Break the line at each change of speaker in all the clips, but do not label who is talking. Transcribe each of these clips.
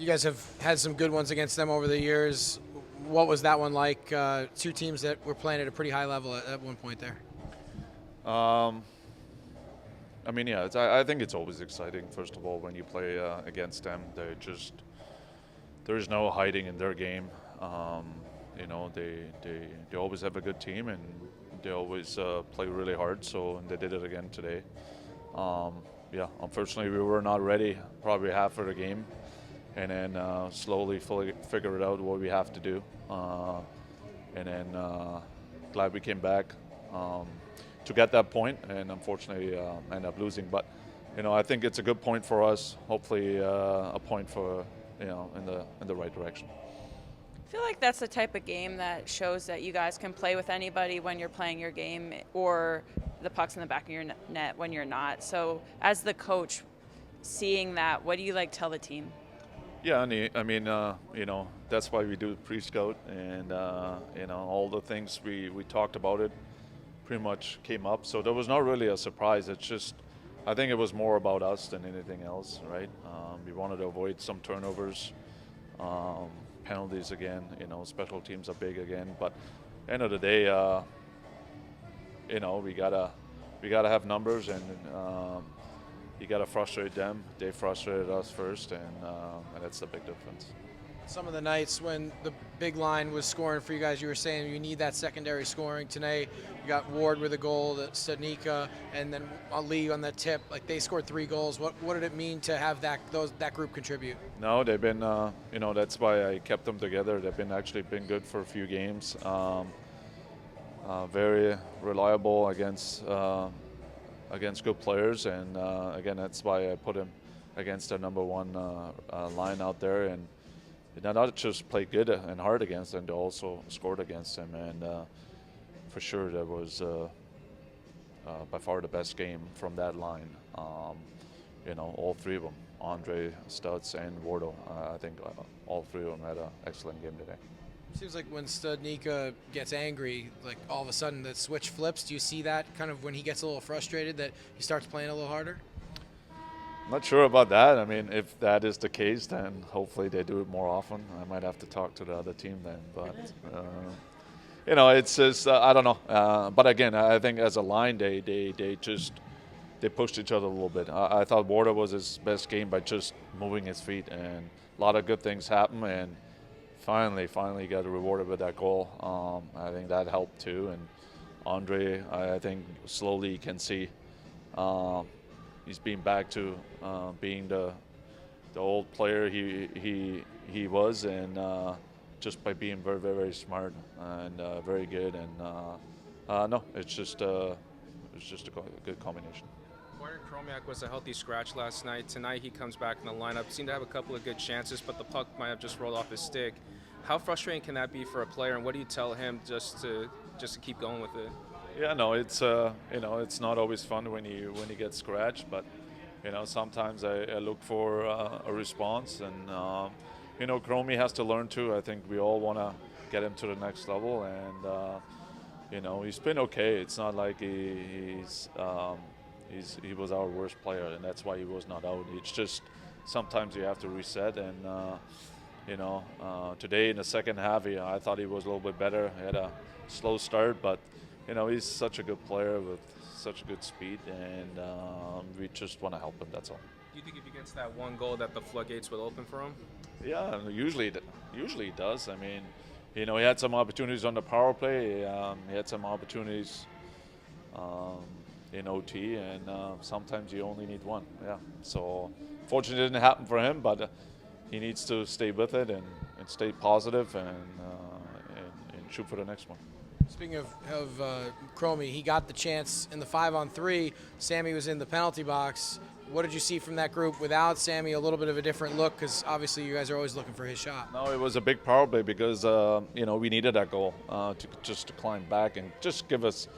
You guys have had some good ones against them over the years. What was that one like? Two teams that were playing at a pretty high level at one point there.
I mean, yeah, I think it's always exciting. First of all, when you play against them, there's no hiding in their game. They always have a good team and they always play really hard. So they did it again today. Unfortunately, we were not ready probably half of the game, and then slowly figured out what we have to do, and then glad we came back to get that point, and unfortunately end up losing. But I think it's a good point for us. Hopefully, a point for in the right direction.
I feel like that's the type of game that shows that you guys can play with anybody when you're playing your game, or the puck's in the back of your net when you're not. So, as the coach, seeing that, what do you tell the team?
Yeah, I mean, that's why we do pre-scout, and all the things we talked about it pretty much came up. So there was not really a surprise. It's just, I think it was more about us than anything else, right? We wanted to avoid some turnovers, penalties again. Special teams are big again. But end of the day, we gotta have numbers, and you gotta frustrate them. They frustrated us first, and that's the big difference.
Some of the nights when the big line was scoring for you guys, you were saying you need that secondary scoring. Tonight, you got Ward with a goal, Studnicka, and then Ali on that tip. They scored 3 goals. What did it mean to have that group contribute?
No, they've been, that's why I kept them together. They've been good for a few games. Very reliable against good players, and again, that's why I put him against the number one line out there, and they not just played good and hard against them, they also scored against him, and for sure that was by far the best game from that line. All three of them, Andre, Stutz, and Wardo, I think all three of them had an excellent game today.
Seems like when Studnicka gets angry, all of a sudden the switch flips. Do you see that kind of when he gets a little frustrated, that he starts playing a little harder?
Not sure about that. I mean, if that is the case, then hopefully they do it more often. I might have to talk to the other team then. But, it's just, I don't know. But again, I think as a line, they pushed each other a little bit. I thought Warder was his best game by just moving his feet, and a lot of good things happened, and finally got rewarded with that goal. I think that helped too. And Andre, I think slowly you can see he's been back to being the old player he was, and just by being very, very, very smart and very good. And no, it's just a good combination.
Warren Chromiak was a healthy scratch last night. Tonight he comes back in the lineup. Seemed to have a couple of good chances, but the puck might have just rolled off his stick. How frustrating can that be for a player, and what do you tell him just to keep going with it?
Yeah, no, it's it's not always fun when you get scratched, but sometimes I look for a response, and Chromie has to learn too. I think we all want to get him to the next level, and he's been okay. It's not like he was our worst player, and that's why he was not out. It's just sometimes you have to reset, and today in the second half, I thought he was a little bit better. He had a slow start, but he's such a good player with such good speed, and we just want to help him, that's all.
Do you think if he gets that one goal that the floodgates will open for him?
Yeah, usually he does. I mean, he had some opportunities on the power play. He had some opportunities in OT, and sometimes you only need one. Yeah, so fortunately it didn't happen for him, but he needs to stay with it and stay positive and shoot for the next one.
Speaking of Chromie, he got the chance in the 5-on-3. Sammy was in the penalty box. What did you see from that group without Sammy? A little bit of a different look, because obviously you guys are always looking for his shot.
No, it was a big power play because we needed that goal to climb back and just give us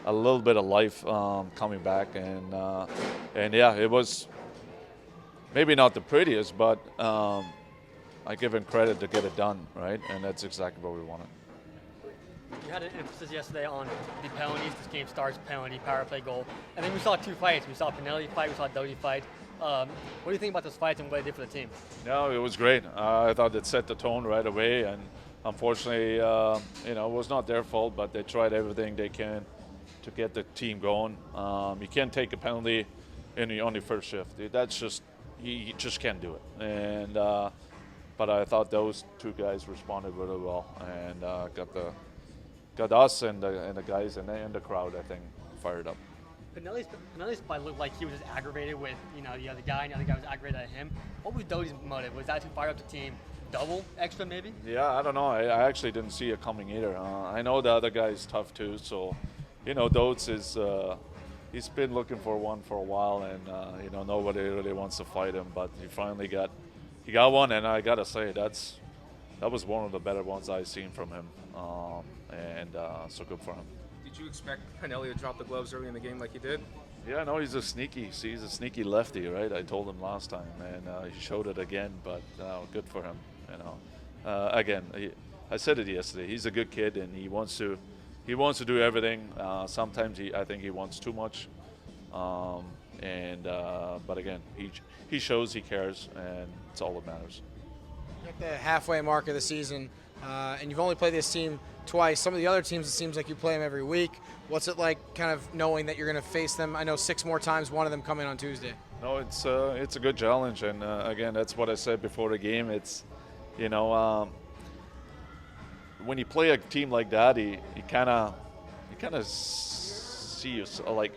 a little bit of life coming back, and yeah, it was maybe not the prettiest, but I give him credit to get it done, right? And that's exactly what we wanted.
You had an emphasis yesterday on the penalties. This game starts penalty, power play, goal. And then we saw 2 fights. We saw a penalty fight, we saw a Doughty fight. What do you think about those fights and what they did for the team?
No, it was great. I thought it set the tone right away, and unfortunately, it was not their fault, but they tried everything they can to get the team going. You can't take a penalty on your first shift. That's just you just can't do it. And but I thought those two guys responded really well and got us and the guys and the crowd, I think, fired up.
Pinelli's fight looked like he was just aggravated with the other guy, and the other guy was aggravated at him. What was Doty's motive? Was that to fire up the team double extra maybe?
Yeah, I don't know. I actually didn't see it coming either. I know the other guy is tough too, so Dotes is he's been looking for one for a while, and nobody really wants to fight him, but he finally got one, and I gotta say that was one of the better ones I've seen from him, so good for him.
Did you expect Pinelli to drop the gloves early in the game like he did?
Yeah, no, he's a sneaky lefty, right? I told him last time, and he showed it again. But good for him, Again, I said it yesterday. He's a good kid, and he wants to do everything. Sometimes I think he wants too much, but again, he shows he cares, and it's all that matters.
You're at the halfway mark of the season, and you've only played this team twice. Some of the other teams, it seems like you play them every week. What's it like kind of knowing that you're going to face them? I know 6 more times, one of them coming on Tuesday.
No, it's a good challenge, and again, that's what I said before the game. It's, when you play a team like that, you kind of see yourself, like,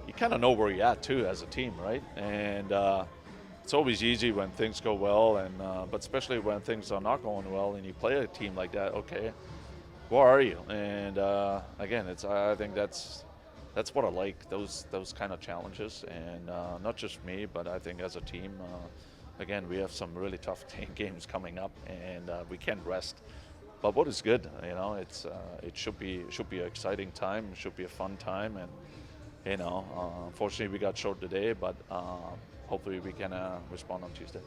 you kind of know where you're at too as a team, right? And it's always easy when things go well, but especially when things are not going well, and you play a team like that. Okay, where are you? And again, I think that's what I like, those kind of challenges, and not just me, but I think as a team. Again, we have some really tough games coming up, and we can't rest. But what is good, it should be an exciting time. It should be a fun time, and unfortunately we got short today, but hopefully we can respond on Tuesday.